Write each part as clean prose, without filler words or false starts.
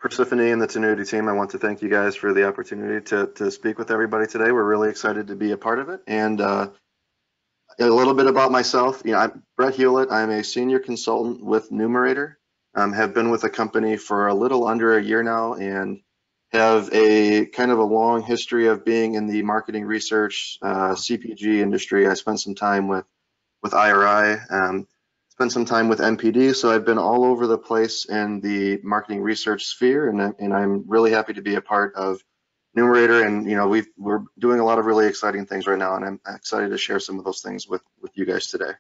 Persephone and the Tenuity team, I want to thank you guys for the opportunity to speak with everybody today. We're really excited to be a part of it. And a little bit about myself. I'm Brett Hewlett. I'm a senior consultant with Numerator. Have been with the company for a little under a year now and have a kind of a long history of being in the marketing research CPG industry. I spent some time with IRI. Spent some time with NPD, so I've been all over the place in the marketing research sphere, and I'm really happy to be a part of Numerator. And we're doing a lot of really exciting things right now, and I'm excited to share some of those things with you guys today.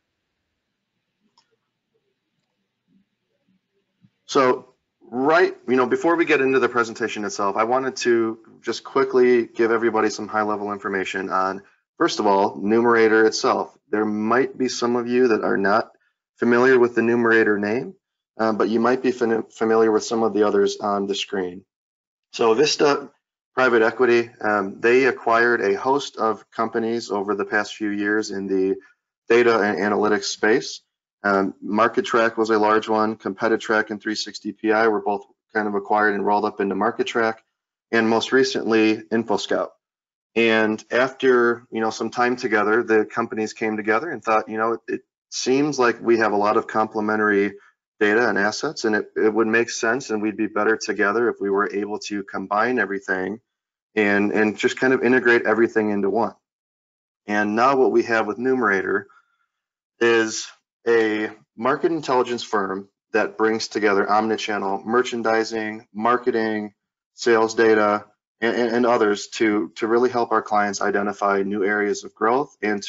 So before we get into the presentation itself, I wanted to just quickly give everybody some high-level information on, first of all, Numerator itself. There might be some of you that are not familiar with the Numerator name, but you might be familiar with some of the others on the screen. So Vista Private Equity, they acquired a host of companies over the past few years in the data and analytics space. MarketTrack was a large one. CompetiTrack and 360PI were both kind of acquired and rolled up into MarketTrack, and most recently InfoScout. And after some time together, the companies came together and thought, it seems like we have a lot of complementary data and assets, and it would make sense and we'd be better together if we were able to combine everything and just kind of integrate everything into one. And now what we have with Numerator is a market intelligence firm that brings together omnichannel merchandising, marketing, sales data, and others to really help our clients identify new areas of growth and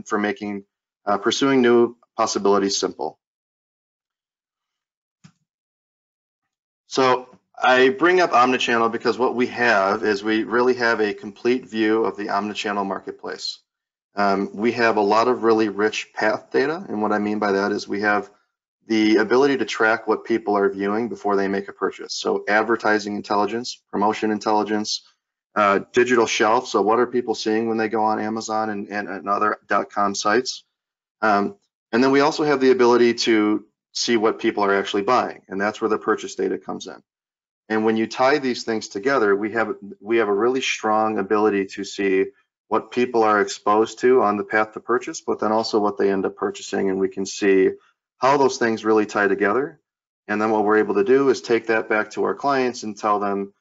for making pursuing new possibilities simple. So I bring up omnichannel because what we have is we really have a complete view of the omnichannel marketplace. We have a lot of really rich path data, and what I mean by that is we have the ability to track what people are viewing before they make a purchase. So advertising intelligence, promotion intelligence, digital shelf. So what are people seeing when they go on Amazon and other .com sites? And then we also have the ability to see what people are actually buying, and that's where the purchase data comes in. And when you tie these things together, we have a really strong ability to see what people are exposed to on the path to purchase, but then also what they end up purchasing, and we can see how those things really tie together. And then what we're able to do is take that back to our clients and tell them,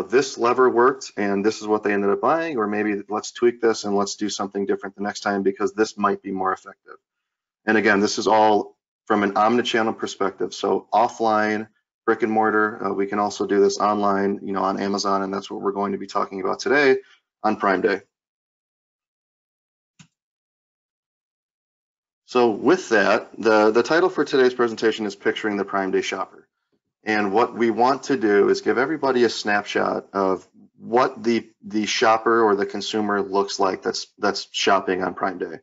this lever worked and this is what they ended up buying, or maybe let's tweak this and let's do something different the next time because this might be more effective. And again, this is all from an omnichannel perspective. So offline, brick and mortar, we can also do this online, on Amazon, and that's what we're going to be talking about today on Prime Day. So with that, the title for today's presentation is Picturing the Prime Day Shopper. And what we want to do is give everybody a snapshot of what the shopper or the consumer looks like that's shopping on Prime Day.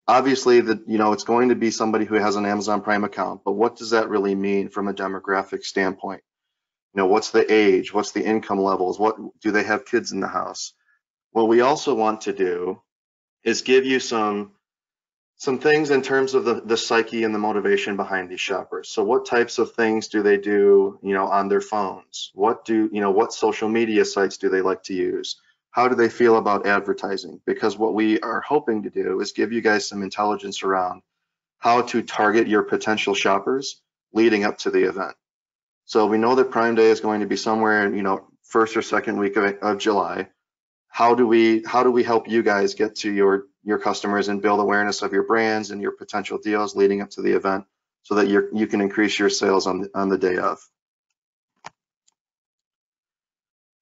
Obviously, it's going to be somebody who has an Amazon Prime account, but what does that really mean from a demographic standpoint? What's the age? What's the income levels? What do they have kids in the house? What we also want to do is give you some things in terms of the psyche and the motivation behind these shoppers. So what types of things do they do, on their phones? What social media sites do they like to use? How do they feel about advertising? Because what we are hoping to do is give you guys some intelligence around how to target your potential shoppers leading up to the event. So we know that Prime Day is going to be somewhere in, first or second week of July. How do we help you guys get to your customers and build awareness of your brands and your potential deals leading up to the event so that you can increase your sales on the day of?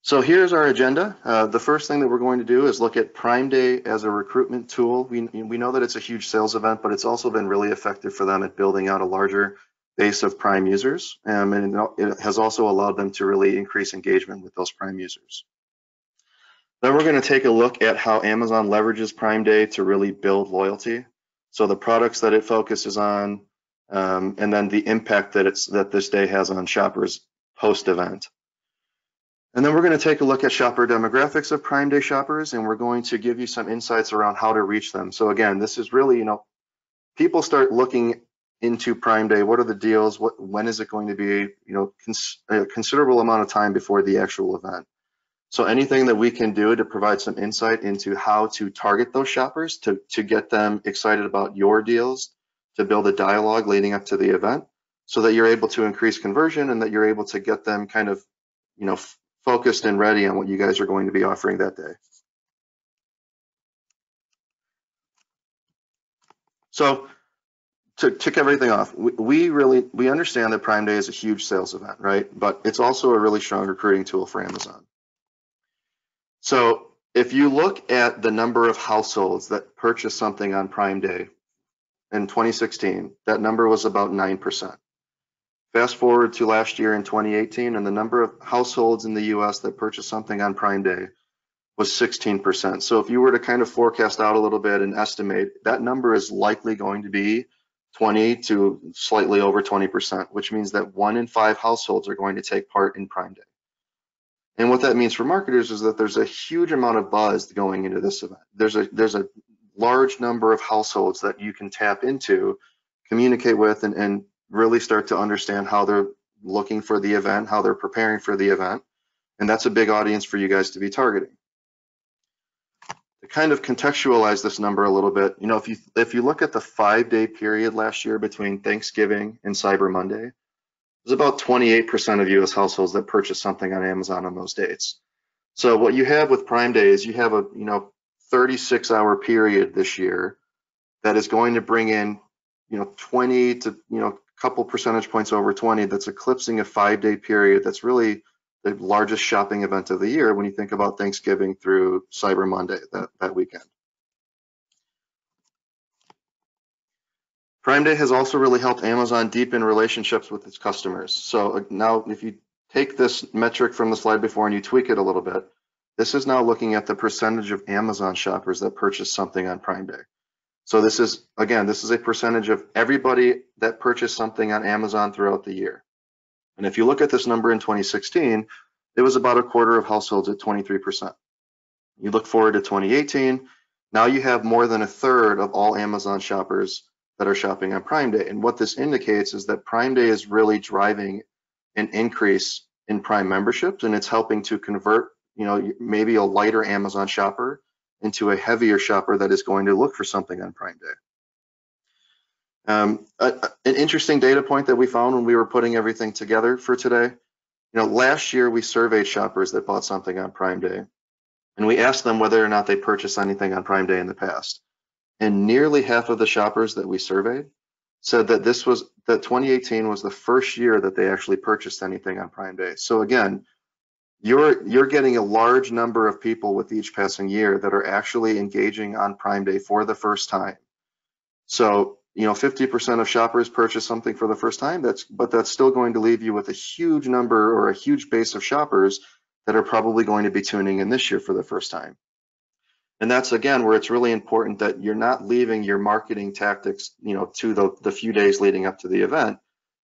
So here's our agenda. The first thing that we're going to do is look at Prime Day as a recruitment tool. We know that it's a huge sales event, but it's also been really effective for them at building out a larger base of Prime users, and it has also allowed them to really increase engagement with those Prime users. Then we're going to take a look at how Amazon leverages Prime Day to really build loyalty. So the products that it focuses on, and then the impact that this day has on shoppers post-event. And then we're going to take a look at shopper demographics of Prime Day shoppers, and we're going to give you some insights around how to reach them. So again, this is really, people start looking into Prime Day? What are the deals? When is it going to be? A considerable amount of time before the actual event. So anything that we can do to provide some insight into how to target those shoppers to get them excited about your deals, to build a dialogue leading up to the event, so that you're able to increase conversion and that you're able to get them kind of, focused and ready on what you guys are going to be offering that day. So to kick everything off, we understand that Prime Day is a huge sales event, right? But it's also a really strong recruiting tool for Amazon. So if you look at the number of households that purchased something on Prime Day in 2016, that number was about 9%. Fast forward to last year in 2018, and the number of households in the US that purchased something on Prime Day was 16%. So if you were to kind of forecast out a little bit and estimate, that number is likely going to be 20 to slightly over 20%, which means that 1 in 5 households are going to take part in Prime Day. And what that means for marketers is that there's a huge amount of buzz going into this event. There's a large number of households that you can tap into, communicate with, and really start to understand how they're looking for the event, how they're preparing for the event. And that's a big audience for you guys to be targeting. To kind of contextualize this number a little bit, if you look at the 5-day period last year between Thanksgiving and Cyber Monday, there's about 28% of US households that purchase something on Amazon on those dates. So what you have with Prime Day is you have a 36-hour period this year that is going to bring in 20 to a couple percentage points over 20, that's eclipsing a 5-day period that's really the largest shopping event of the year when you think about Thanksgiving through Cyber Monday, that weekend. Prime Day has also really helped Amazon deepen relationships with its customers. So now if you take this metric from the slide before and you tweak it a little bit, this is now looking at the percentage of Amazon shoppers that purchase something on Prime Day. So this is a percentage of everybody that purchased something on Amazon throughout the year. And if you look at this number in 2016, it was about a quarter of households at 23%. You look forward to 2018, now you have more than a third of all Amazon shoppers that are shopping on Prime Day. And what this indicates is that Prime Day is really driving an increase in Prime memberships, and it's helping to convert, maybe a lighter Amazon shopper into a heavier shopper that is going to look for something on Prime Day. An interesting data point that we found when we were putting everything together for today, last year we surveyed shoppers that bought something on Prime Day, and we asked them whether or not they purchased anything on Prime Day in the past. And nearly half of the shoppers that we surveyed said that 2018 was the first year that they actually purchased anything on Prime Day. So again, you're getting a large number of people with each passing year that are actually engaging on Prime Day for the first time. So 50% of shoppers purchase something for the first time, but that's still going to leave you with a huge number or a huge base of shoppers that are probably going to be tuning in this year for the first time. And that's, again, where it's really important that you're not leaving your marketing tactics, to the few days leading up to the event.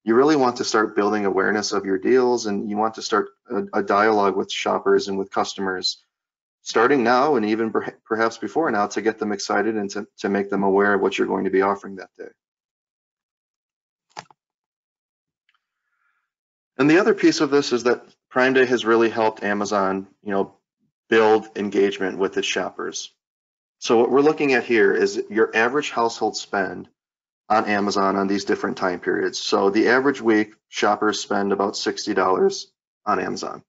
You really want to start building awareness of your deals, and you want to start a dialogue with shoppers and with customers starting now, and even perhaps before now, to get them excited and to make them aware of what you're going to be offering that day. And the other piece of this is that Prime Day has really helped Amazon, build engagement with its shoppers. So what we're looking at here is your average household spend on Amazon on these different time periods. So the average week, shoppers spend about $60 on Amazon.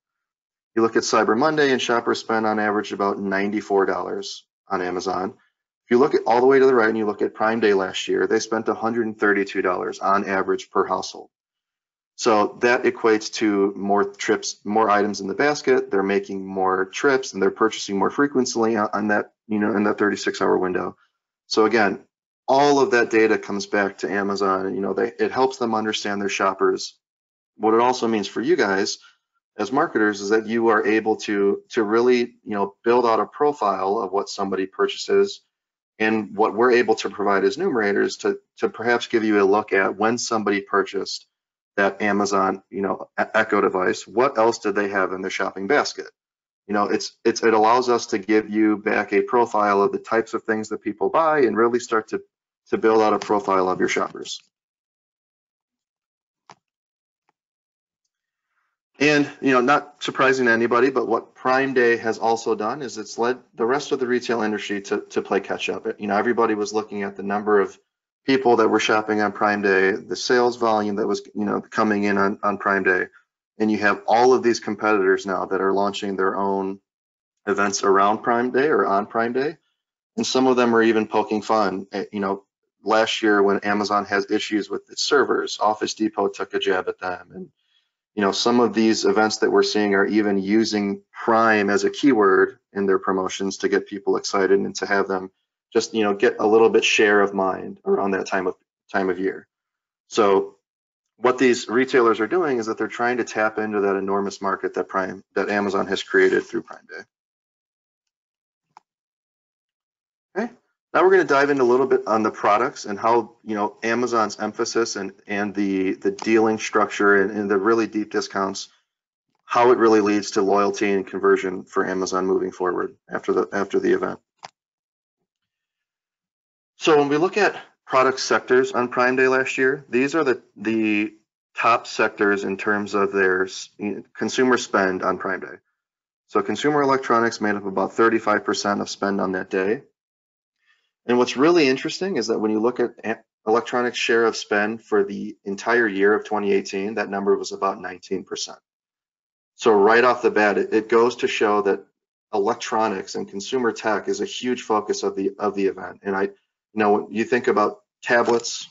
You look at Cyber Monday, and shoppers spend on average about $94 on Amazon. If you look at all the way to the right and you look at Prime Day last year, they spent $132 on average per household. So that equates to more trips, more items in the basket. They're making more trips, and they're purchasing more frequently on that, in that 36-hour window. So again, all of that data comes back to Amazon. It helps them understand their shoppers. What it also means for you guys as marketers is that you are able to really, build out a profile of what somebody purchases, and what we're able to provide as numerators to perhaps give you a look at when somebody purchased that Amazon, Echo device, what else did they have in their shopping basket? It allows us to give you back a profile of the types of things that people buy, and really start to build out a profile of your shoppers. And, not surprising to anybody, but what Prime Day has also done is it's led the rest of the retail industry to play catch up. Everybody was looking at the number of people that were shopping on Prime Day, the sales volume that was, coming in on Prime Day. And you have all of these competitors now that are launching their own events around Prime Day or on Prime Day. And some of them are even poking fun. Last year when Amazon has issues with its servers, Office Depot took a jab at them. And some of these events that we're seeing are even using Prime as a keyword in their promotions to get people excited and to have them just, get a little bit share of mind around that time of year. So what these retailers are doing is that they're trying to tap into that enormous market that Amazon has created through Prime Day. Okay. Now we're going to dive into a little bit on the products and how, Amazon's emphasis and the dealing structure and the really deep discounts, how it really leads to loyalty and conversion for Amazon moving forward after the event. So when we look at product sectors on Prime Day last year, these are the top sectors in terms of their consumer spend on Prime Day. So consumer electronics made up about 35% of spend on that day. And what's really interesting is that when you look at electronics share of spend for the entire year of 2018, that number was about 19%. So right off the bat, it goes to show that electronics and consumer tech is a huge focus of the event. And when you think about tablets,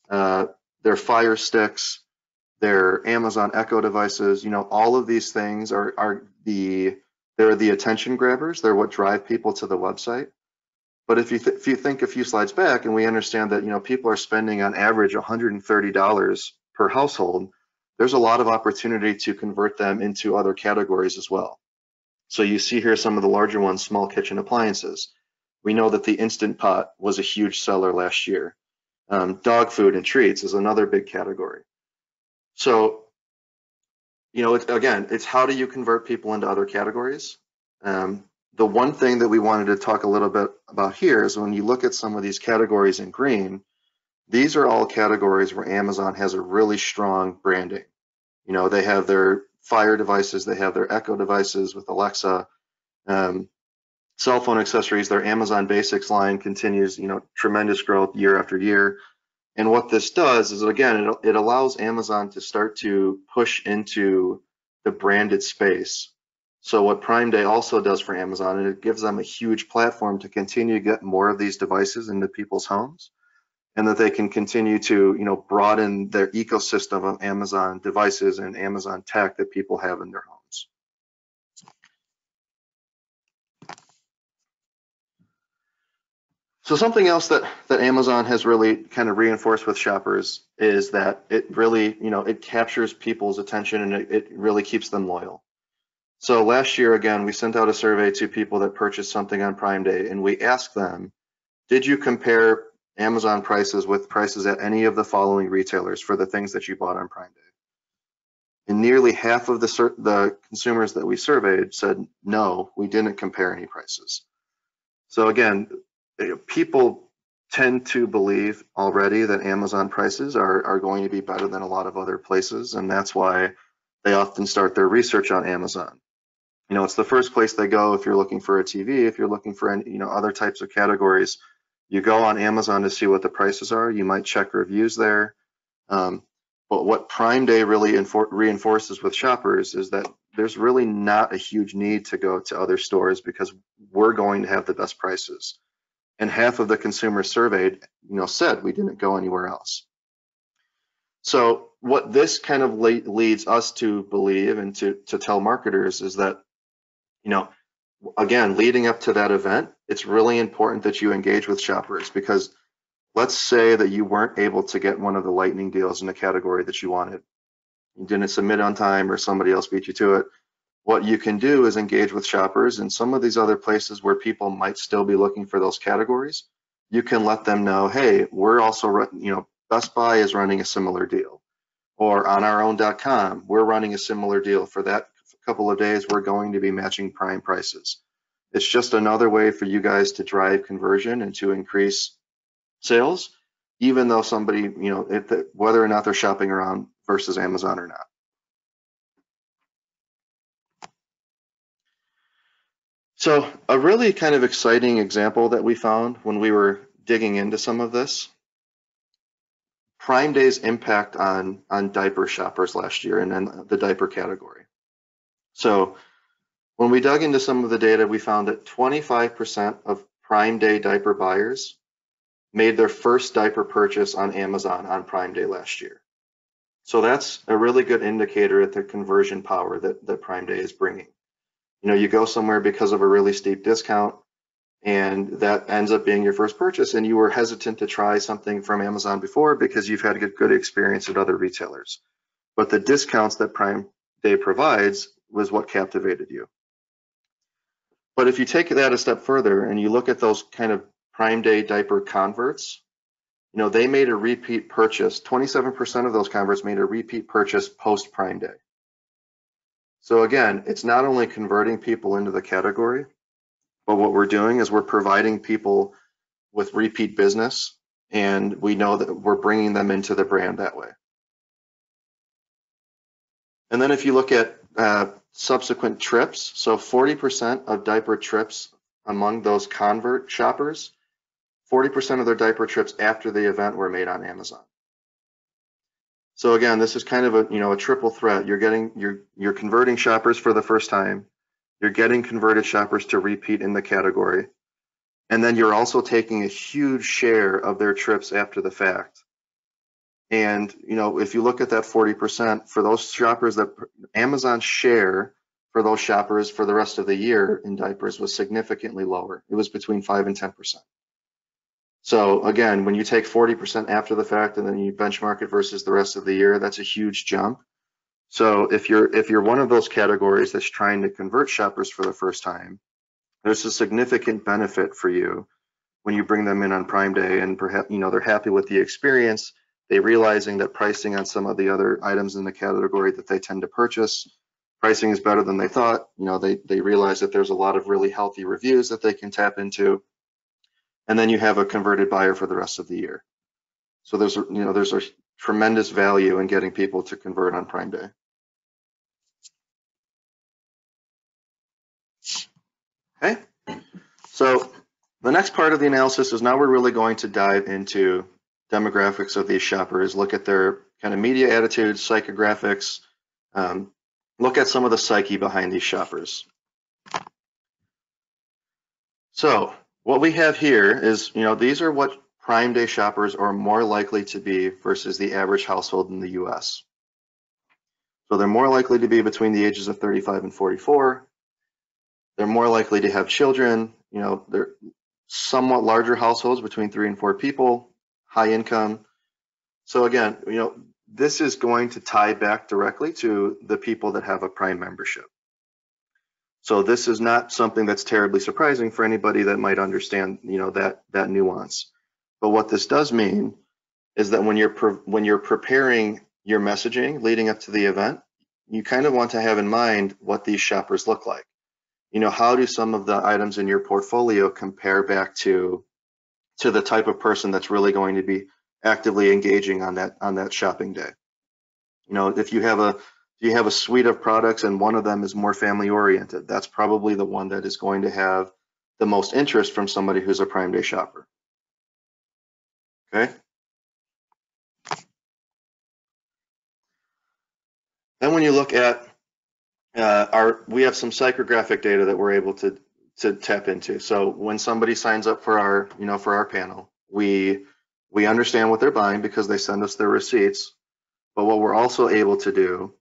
their Fire Sticks, their Amazon Echo devices, all of these things they're the attention grabbers. They're what drive people to the website. But if you think a few slides back, and we understand that people are spending on average $130 per household, there's a lot of opportunity to convert them into other categories as well. So you see here some of the larger ones, small kitchen appliances. We know that the Instant Pot was a huge seller last year. Dog food and treats is another big category. So, it's how do you convert people into other categories? The one thing that we wanted to talk a little bit about here is when you look at some of these categories in green, these are all categories where Amazon has a really strong branding. They have their Fire devices, they have their Echo devices with Alexa, cell phone accessories. Their Amazon Basics line continues, tremendous growth year after year. And what this does is, again, it allows Amazon to start to push into the branded space. So what Prime Day also does for Amazon, and it gives them a huge platform to continue to get more of these devices into people's homes, and that they can continue to, broaden their ecosystem of Amazon devices and Amazon tech that people have in their homes. So something else that Amazon has really kind of reinforced with shoppers is that it really, it captures people's attention and it really keeps them loyal. So last year, again, we sent out a survey to people that purchased something on Prime Day, and we asked them, did you compare Amazon prices with prices at any of the following retailers for the things that you bought on Prime Day? And nearly half of the consumers that we surveyed said, no, we didn't compare any prices. So again, people tend to believe already that Amazon prices are going to be better than a lot of other places, and that's why they often start their research on Amazon. It's the first place they go if you're looking for a TV, if you're looking for any, other types of categories. You go on Amazon to see what the prices are. You might check reviews there. But what Prime Day really reinforces with shoppers is that there's really not a huge need to go to other stores because we're going to have the best prices. And half of the consumers surveyed, said we didn't go anywhere else. So what this kind of leads us to believe and to tell marketers is that, again, leading up to that event, it's really important that you engage with shoppers, because let's say that you weren't able to get one of the lightning deals in the category that you wanted. You didn't submit on time or somebody else beat you to it. What you can do is engage with shoppers in some of these other places where people might still be looking for those categories. You can let them know, hey, we're also, Best Buy is running a similar deal. Or on our own.com, we're running a similar deal. For that couple of days, we're going to be matching Prime prices. It's just another way for you guys to drive conversion and to increase sales, even though somebody, whether or not they're shopping around versus Amazon or not. So a really kind of exciting example that we found when we were digging into some of this, Prime Day's impact on diaper shoppers last year and then the diaper category. So when we dug into some of the data, we found that 25% of Prime Day diaper buyers made their first diaper purchase on Amazon on Prime Day last year. So that's a really good indicator at the conversion power that Prime Day is bringing. You know, you go somewhere because of a really steep discount, and that ends up being your first purchase, and you were hesitant to try something from Amazon before because you've had a good experience at other retailers. But the discounts that Prime Day provides was what captivated you. But if you take that a step further and you look at those kind of Prime Day diaper converts, you know, they made a repeat purchase. 27% of those converts made a repeat purchase post Prime Day. So again, it's not only converting people into the category, but what we're doing is we're providing people with repeat business, and we know that we're bringing them into the brand that way. And then if you look at subsequent trips, so 40% of diaper trips among those convert shoppers, 40% of their diaper trips after the event were made on Amazon. So again, this is kind of a triple threat. You're converting shoppers for the first time, you're getting converted shoppers to repeat in the category, and then you're also taking a huge share of their trips after the fact. And you know, if you look at that 40% for those shoppers, that Amazon's share for those shoppers for the rest of the year in diapers was significantly lower. It was between 5 and 10%. So again, when you take 40% after the fact and then you benchmark it versus the rest of the year, that's a huge jump. So if you're one of those categories that's trying to convert shoppers for the first time, there's a significant benefit for you when you bring them in on Prime Day, and perhaps they're happy with the experience. They realizing that pricing on some of the other items in the category that they tend to purchase, pricing is better than they thought. They realize that there's a lot of really healthy reviews that they can tap into, and then you have a converted buyer for the rest of the year. So there's a tremendous value in getting people to convert on Prime Day. Okay, so the next part of the analysis is now we're really going to dive into demographics of these shoppers, look at their kind of media attitudes, psychographics, look at some of the psyche behind these shoppers. So what we have here is, these are what Prime Day shoppers are more likely to be versus the average household in the US. So they're more likely to be between the ages of 35 and 44. They're more likely to have children. They're somewhat larger households, between 3 and 4 people, high income. So again, this is going to tie back directly to the people that have a Prime membership. So this is not something that's terribly surprising for anybody that might understand, that nuance. But what this does mean is that when you're preparing your messaging leading up to the event, you kind of want to have in mind what these shoppers look like. How do some of the items in your portfolio compare back to the type of person that's really going to be actively engaging on that shopping day? If you have a suite of products and one of them is more family oriented, that's probably the one that is going to have the most interest from somebody who's a Prime Day shopper. Okay. Then when you look at we have some psychographic data that we're able to tap into. So when somebody signs up for our panel, we understand what they're buying because they send us their receipts. But what we're also able to do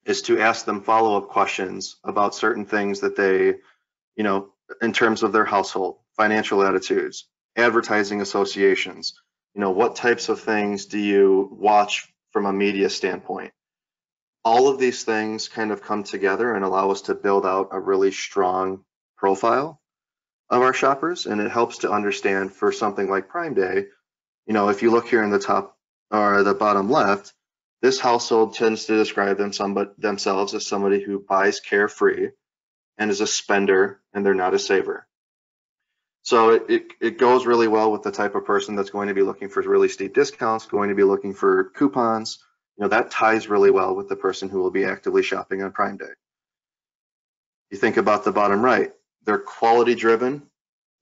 is to ask them follow-up questions about certain things that they, in terms of their household, financial attitudes, advertising associations, what types of things do you watch from a media standpoint? All of these things kind of come together and allow us to build out a really strong profile of our shoppers, and it helps to understand for something like Prime Day, if you look here in the top or the bottom left, this household tends to describe themselves as somebody who buys carefree and is a spender, and they're not a saver. So it goes really well with the type of person that's going to be looking for really steep discounts, going to be looking for coupons. That ties really well with the person who will be actively shopping on Prime Day. You think about the bottom right, They're quality driven,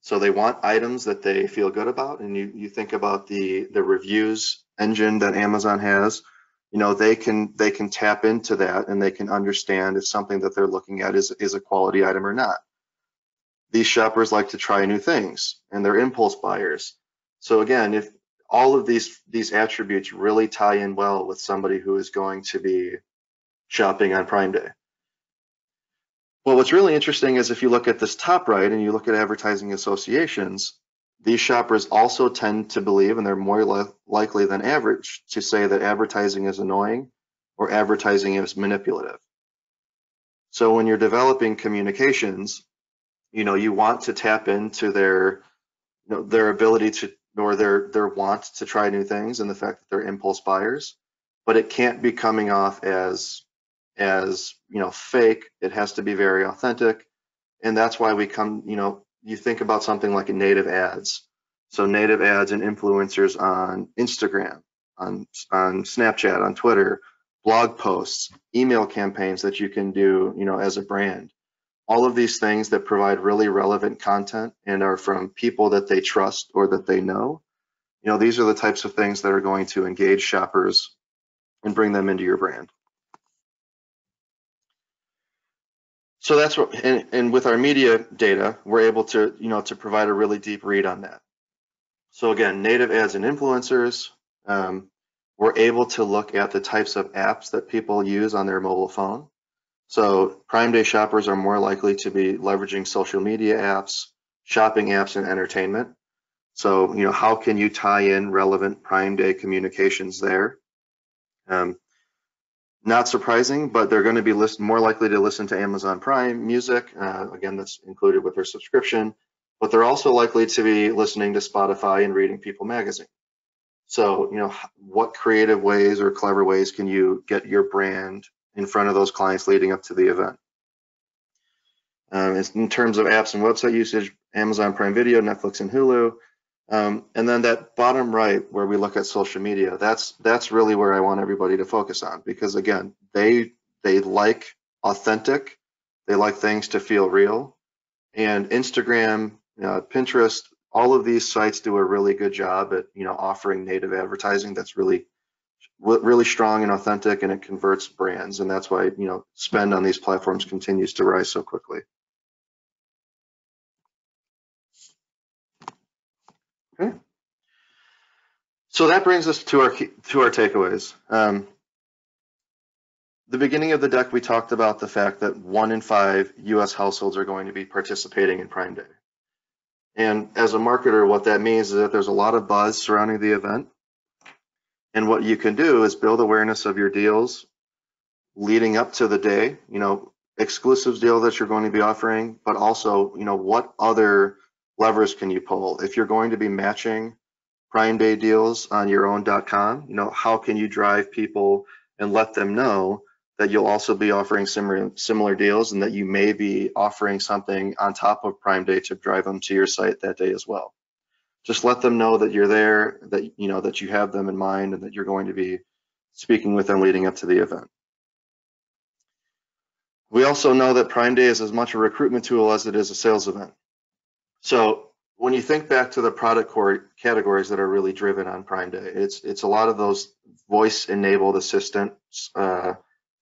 so they want items that they feel good about. And you think about the reviews engine that Amazon has, they can tap into that, and they can understand if something that they're looking at is a quality item or not. These shoppers like to try new things, and they're impulse buyers. So again, if all of these attributes really tie in well with somebody who is going to be shopping on Prime Day. Well, what's really interesting is if you look at this top right and you look at advertising associations, these shoppers also tend to believe, and they're more likely than average, to say that advertising is annoying or advertising is manipulative. So when you're developing communications, you want to tap into their ability to, or their want to try new things, and the fact that they're impulse buyers, but it can't be coming off as fake. It has to be very authentic. And that's why you think about something like native ads. So native ads and influencers on Instagram, on Snapchat, on Twitter, blog posts, email campaigns that you can do, as a brand. All of these things that provide really relevant content and are from people that they trust or that they know. These are the types of things that are going to engage shoppers and bring them into your brand. So that's what, and with our media data, we're able to, to provide a really deep read on that. So again, native ads and influencers, we're able to look at the types of apps that people use on their mobile phone. So Prime Day shoppers are more likely to be leveraging social media apps, shopping apps, and entertainment. So, how can you tie in relevant Prime Day communications there? Not surprising, but they're going to be more likely to listen to Amazon Prime Music. Again, that's included with their subscription, but they're also likely to be listening to Spotify and reading People magazine. So, what creative ways or clever ways can you get your brand in front of those clients leading up to the event? In terms of apps and website usage, Amazon Prime Video, Netflix, and Hulu. And then that bottom right where we look at social media, that's really where I want everybody to focus on, because again, they like authentic, they like things to feel real, and Instagram, Pinterest, all of these sites do a really good job at offering native advertising that's really strong and authentic, and it converts brands, and that's why spend on these platforms continues to rise so quickly. Okay. So that brings us to our takeaways. The beginning of the deck, we talked about the fact that 1 in 5 U.S. households are going to be participating in Prime Day. And as a marketer, what that means is that there's a lot of buzz surrounding the event. And what you can do is build awareness of your deals leading up to the day, exclusive deal that you're going to be offering, but also, what other levers can you pull? If you're going to be matching Prime Day deals on your own .com, how can you drive people and let them know that you'll also be offering similar deals, and that you may be offering something on top of Prime Day to drive them to your site that day as well. Just let them know that you're there, that that you have them in mind, and that you're going to be speaking with them leading up to the event. We also know that Prime Day is as much a recruitment tool as it is a sales event. So when you think back to the product categories that are really driven on Prime Day, it's a lot of those voice-enabled assistants,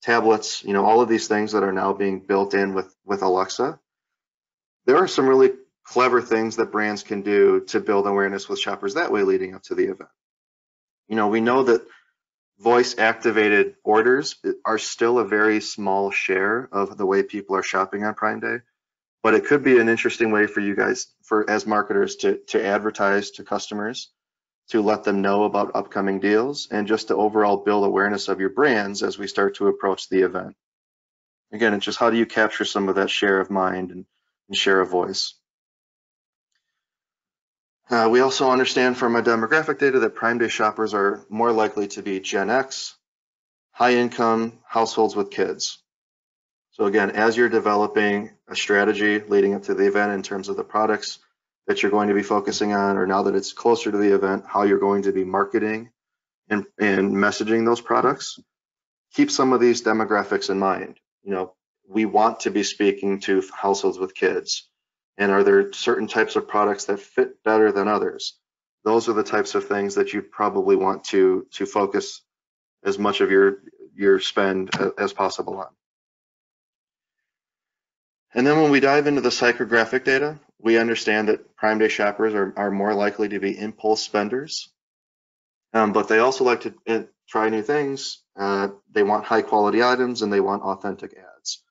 tablets, all of these things that are now being built in with Alexa. There are some really clever things that brands can do to build awareness with shoppers that way leading up to the event. We know that voice-activated orders are still a very small share of the way people are shopping on Prime Day, but it could be an interesting way for you guys, as marketers, to advertise to customers, to let them know about upcoming deals, and just to overall build awareness of your brands as we start to approach the event. Again, it's just how do you capture some of that share of mind and share of voice. We also understand from our demographic data that Prime Day shoppers are more likely to be Gen X, high income households with kids. So again, as you're developing a strategy leading up to the event in terms of the products that you're going to be focusing on, or now that it's closer to the event, how you're going to be marketing and messaging those products, keep some of these demographics in mind. We want to be speaking to households with kids. And are there certain types of products that fit better than others? Those are the types of things that you probably want to focus as much of your spend as possible on. And then when we dive into the psychographic data, we understand that Prime Day shoppers are more likely to be impulse spenders, but they also like to try new things. They want high quality items and they want authentic ads.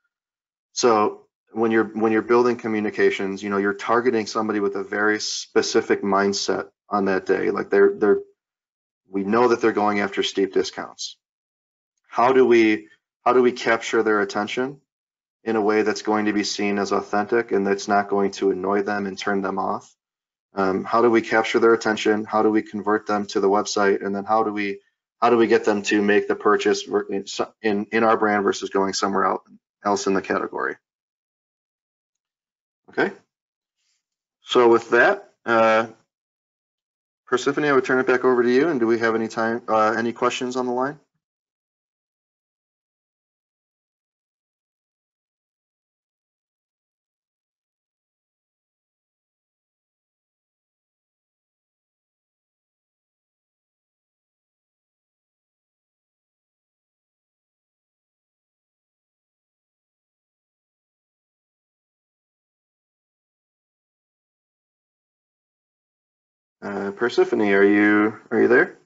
So when you're building communications, you're targeting somebody with a very specific mindset on that day. Like we know that they're going after steep discounts. How do we capture their attention in a way that's going to be seen as authentic and that's not going to annoy them and turn them off? How do we capture their attention? How do we convert them to the website? And then how do we get them to make the purchase in our brand versus going somewhere else in the category? Okay. So with that, Persephone, I would turn it back over to you. And do we have any questions on the line? Persephone, are you there?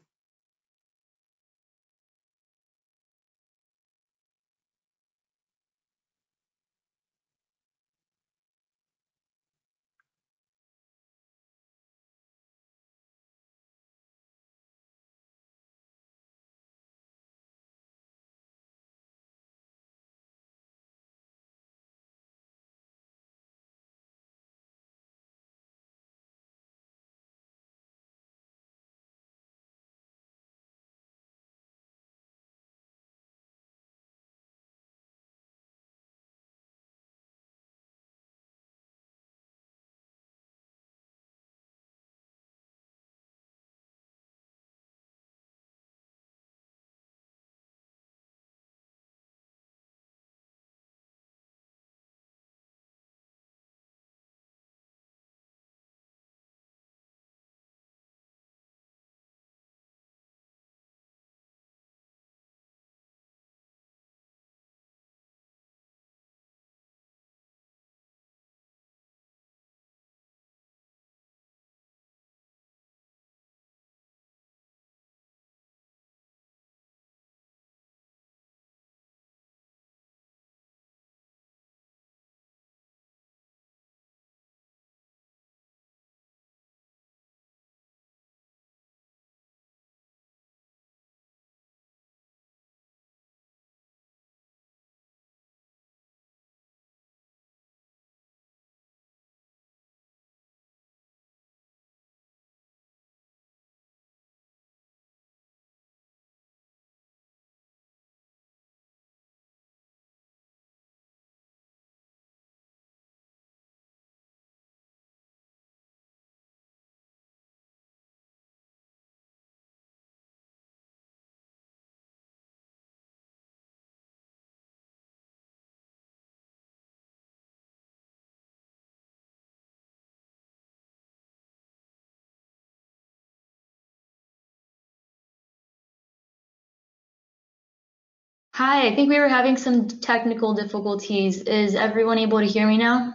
Hi, I think we were having some technical difficulties. Is everyone able to hear me now?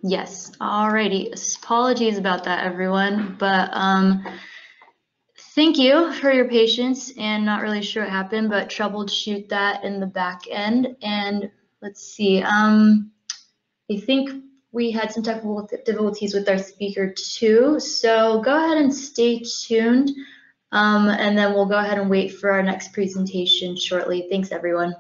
Yes, alrighty. Apologies about that, everyone, but thank you for your patience and not really sure what happened, but troubleshoot that in the back end. And let's see, I think we had some technical difficulties with our speaker too, so go ahead and stay tuned. And then we'll go ahead and wait for our next presentation shortly. Thanks, everyone.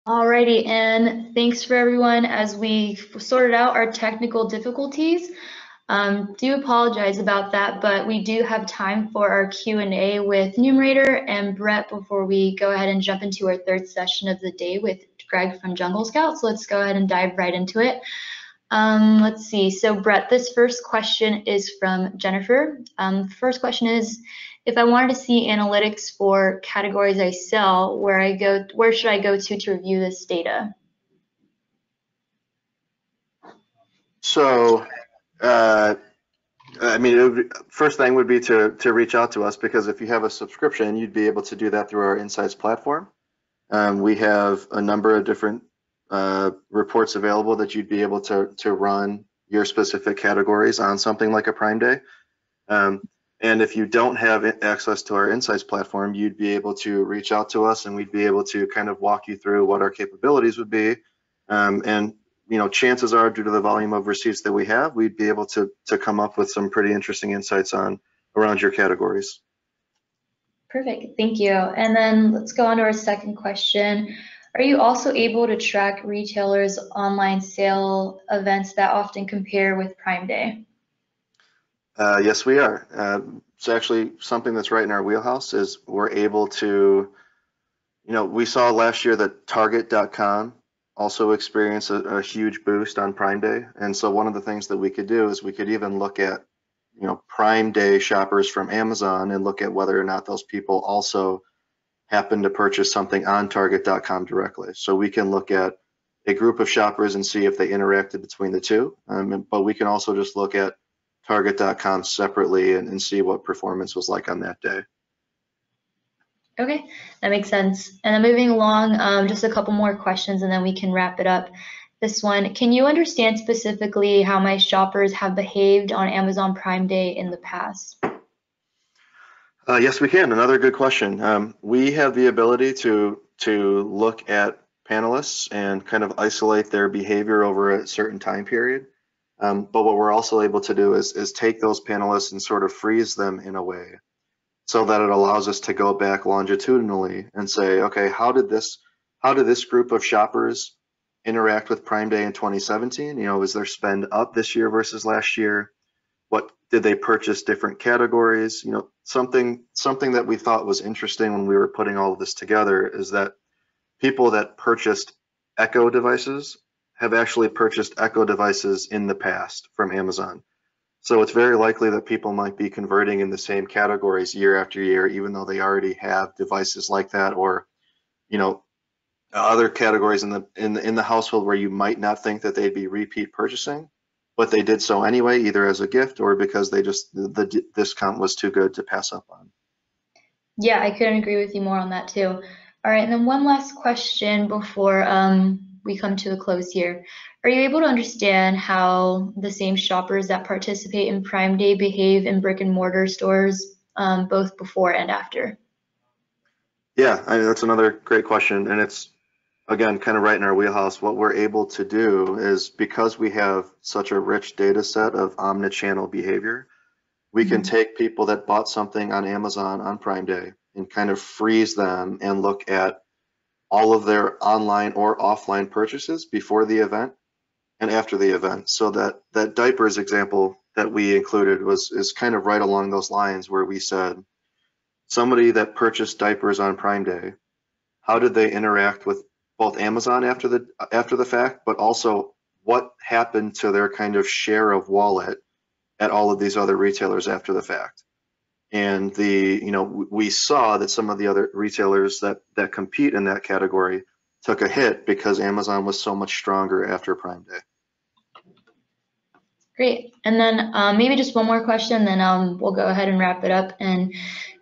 Alrighty, and thanks for everyone as we sorted out our technical difficulties. Do apologize about that, but we do have time for our Q&A with Numerator and Brett before we go ahead and jump into our third session of the day with Greg from Jungle Scout. So let's go ahead and dive right into it. Let's see. So Brett, this first question is from Jennifer. The first question is, if I wanted to see analytics for categories I sell, where should I go to review this data? So, I mean, first thing would be to reach out to us, because if you have a subscription, you'd be able to do that through our Insights platform. We have a number of different reports available that you'd be able to run your specific categories on something like a Prime Day. And if you don't have access to our Insights platform, you'd be able to reach out to us and we'd be able to kind of walk you through what our capabilities would be. And chances are, due to the volume of receipts that we have, we'd be able to come up with some pretty interesting insights around your categories. Perfect, thank you. And then let's go on to our second question. Are you also able to track retailers' online sale events that often compare with Prime Day? Yes, we are. It's actually something that's right in our wheelhouse. Is we're able to, we saw last year that Target.com also experienced a huge boost on Prime Day. And so one of the things that we could do is we could even look at, Prime Day shoppers from Amazon and look at whether or not those people also happen to purchase something on Target.com directly. So we can look at a group of shoppers and see if they interacted between the two. But we can also just look at Target.com separately and see what performance was like on that day. Okay, that makes sense. And then moving along, just a couple more questions and then we can wrap it up. This one, can you understand specifically how my shoppers have behaved on Amazon Prime Day in the past? Yes, we can. Another good question. We have the ability to look at panelists and kind of isolate their behavior over a certain time period. But what we're also able to do is take those panelists and sort of freeze them in a way so that it allows us to go back longitudinally and say, okay, how did this group of shoppers interact with Prime Day in 2017? Is their spend up this year versus last year? What did they purchase different categories? Something that we thought was interesting when we were putting all of this together is that people that purchased Echo devices have actually purchased Echo devices in the past from Amazon. So it's very likely that people might be converting in the same categories year after year, even though they already have devices like that, or other categories in the household where you might not think that they'd be repeat purchasing, but they did so anyway, either as a gift or because the discount was too good to pass up on. Yeah, I couldn't agree with you more on that too. All right, and then one last question before we come to a close here. Are you able to understand how the same shoppers that participate in Prime Day behave in brick and mortar stores, both before and after? Yeah, that's another great question. And it's, again, kind of right in our wheelhouse. What we're able to do is, because we have such a rich data set of omnichannel behavior, we can take people that bought something on Amazon on Prime Day and kind of freeze them and look at all of their online or offline purchases before the event and after the event. So that diapers example that we included is kind of right along those lines, where we said somebody that purchased diapers on Prime Day, how did they interact with both Amazon after the fact, but also what happened to their kind of share of wallet at all of these other retailers after the fact. And we saw that some of the other retailers that compete in that category took a hit because Amazon was so much stronger after Prime Day. Great. And then maybe just one more question, then we'll go ahead and wrap it up and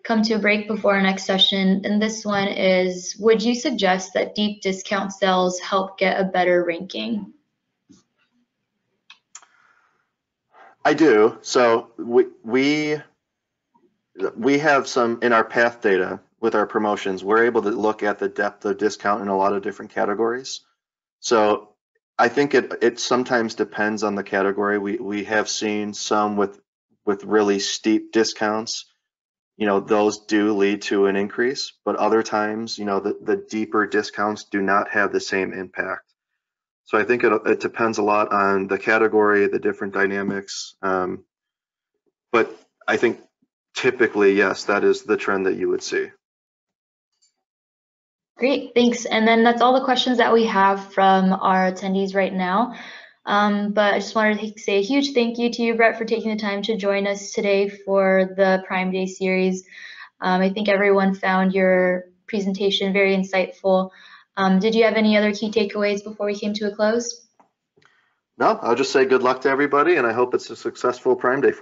come to a break before our next session. And this one is, would you suggest that deep discount sales help get a better ranking? I do. So we have some in our path data with our promotions. We're able to look at the depth of discount in a lot of different categories. So I think it sometimes depends on the category. We have seen some with really steep discounts those do lead to an increase, but other times, the deeper discounts do not have the same impact. So I think it depends a lot on the category, the different dynamics. But I think typically, yes, that is the trend that you would see. Great, thanks. And then that's all the questions that we have from our attendees right now. But I just wanted to say a huge thank you to you, Brett, for taking the time to join us today for the Prime Day series. I think everyone found your presentation very insightful. Did you have any other key takeaways before we came to a close? No, I'll just say good luck to everybody, and I hope it's a successful Prime Day for you.